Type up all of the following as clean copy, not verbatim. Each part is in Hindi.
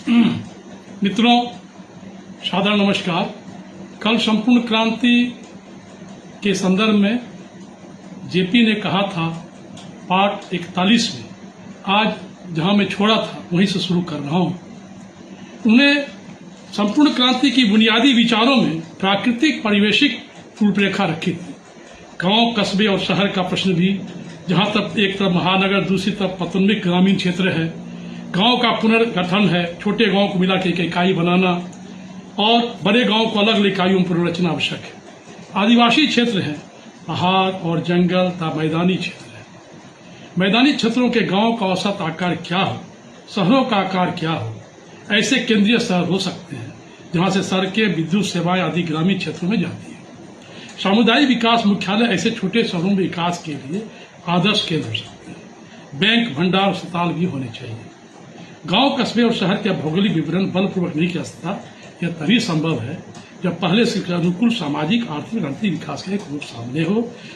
मित्रों, सादर नमस्कार। कल संपूर्ण क्रांति के संदर्भ में जेपी ने कहा था पार्ट 41 में, आज जहां मैं छोड़ा था वहीं से शुरू कर रहा हूं। उन्हें संपूर्ण क्रांति की बुनियादी विचारों में प्राकृतिक परिवेशिक रूपरेखा रखी थी। गांव, कस्बे और शहर का प्रश्न भी, जहां तक एक तरफ महानगर, दूसरी तरफ पतोन्मुख ग्रामीण क्षेत्र है। गांव का पुनर्गठन है, छोटे गांव को मिला के एक इकाई बनाना और बड़े गांव को अलग अलग इकाइयों में पुनर्रचना आवश्यक है। आदिवासी क्षेत्र है, पहाड़ और जंगल तथा मैदानी क्षेत्र है। मैदानी क्षेत्रों के गांव का औसत आकार क्या हो, शहरों का आकार क्या हो, ऐसे केंद्रीय शहर हो सकते हैं जहां से सड़कें, विद्युत सेवाएं आदि ग्रामीण क्षेत्रों में जाती है। सामुदायिक विकास मुख्यालय ऐसे छोटे शहरों में विकास के लिए आदर्श केंद्र हो सकते हैं। बैंक, भंडार, अस्पताल भी होने चाहिए। गांव, कस्बे और शहर के भौगोलिक विवरण बलपूर्वक नहीं किया सकता। यह तभी संभव है जब पहले से अनुकूल सामाजिक, आर्थिक, रणनीतिक विकास का एक रूप सामने हो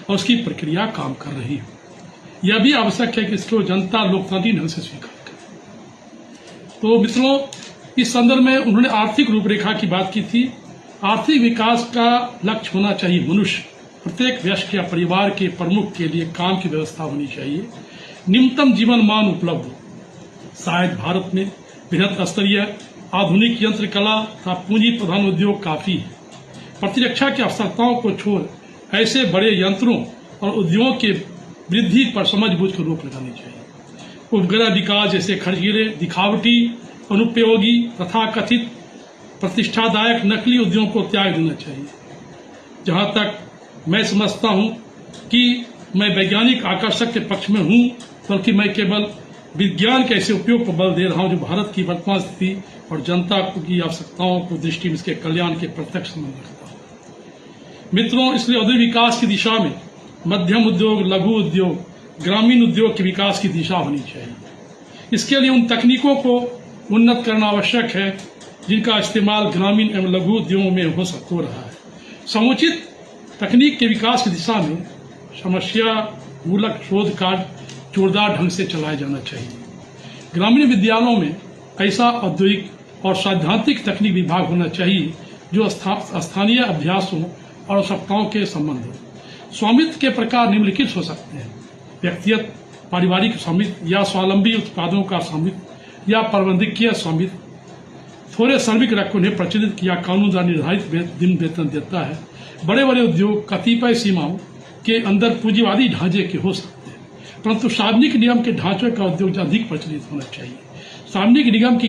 और उसकी प्रक्रिया काम कर रही हो। यह भी आवश्यक है कि इसको जनता लोकतांत्रिक ढंग से स्वीकार करे। तो मित्रों, इस संदर्भ में उन्होंने आर्थिक रूपरेखा की बात की थी। आर्थिक विकास का लक्ष्य होना चाहिए मनुष्य, प्रत्येक वयस्क या परिवार के प्रमुख के लिए काम की व्यवस्था होनी चाहिए। न्यूनतम जीवन मान उपलब्ध हो। शायद भारत में बृहद स्तरीय आधुनिक यंत्र कला तथा पूंजी प्रधान उद्योग काफी है। प्रतिरक्षा की आवश्यकताओं को छोड़ ऐसे बड़े यंत्रों और उद्योगों के वृद्धि पर समझबूझ कर रोक लगानी चाहिए। उपग्रह विकास जैसे खर्चीले, दिखावटी, अनुपयोगी तथा कथित प्रतिष्ठादायक नकली उद्योगों को त्याग देना चाहिए। जहां तक मैं समझता हूं कि मैं वैज्ञानिक आकर्षक के पक्ष में हूं, बल्कि मैं केवल विज्ञान के ऐसे उपयोग पर बल दे रहा हूं जो भारत की वर्तमान स्थिति और जनता की आवश्यकताओं को दृष्टि में इसके कल्याण के प्रत्यक्ष संबंध रखता है। मित्रों, इसलिए औद्योगिक विकास की दिशा में मध्यम उद्योग, लघु उद्योग, ग्रामीण उद्योग के विकास की दिशा होनी चाहिए। इसके लिए उन तकनीकों को उन्नत करना आवश्यक है जिनका इस्तेमाल ग्रामीण एवं लघु उद्योगों में हो रहा है। समुचित तकनीक के विकास की दिशा में समस्या मूलक शोध कार्य जोरदार ढंग से चलाया जाना चाहिए। ग्रामीण विद्यालयों में ऐसा औद्योगिक और सैद्धांतिक तकनीक विभाग होना चाहिए जो स्थानीय अभ्यासों और आवश्यकताओं के संबंध हो। स्वामित्व के प्रकार निम्नलिखित हो सकते हैं: व्यक्तिगत, पारिवारिक स्वामित्व या स्वावलंबी उत्पादों का स्वामित्व या प्रबंधकीय स्वामित्व। थोड़े श्रमिक रख उन्हें प्रचलित किया कानून द्वारा निर्धारित दिन वेतन देता है। बड़े बड़े उद्योग कतिपय सीमाओं के अंदर पूंजीवादी ढांचे के हो सकते हैं, परंतु सार्वजनिक निगम के ढांचे का उद्योग अधिक प्रचलित होना चाहिए। सार्वजनिक निगम की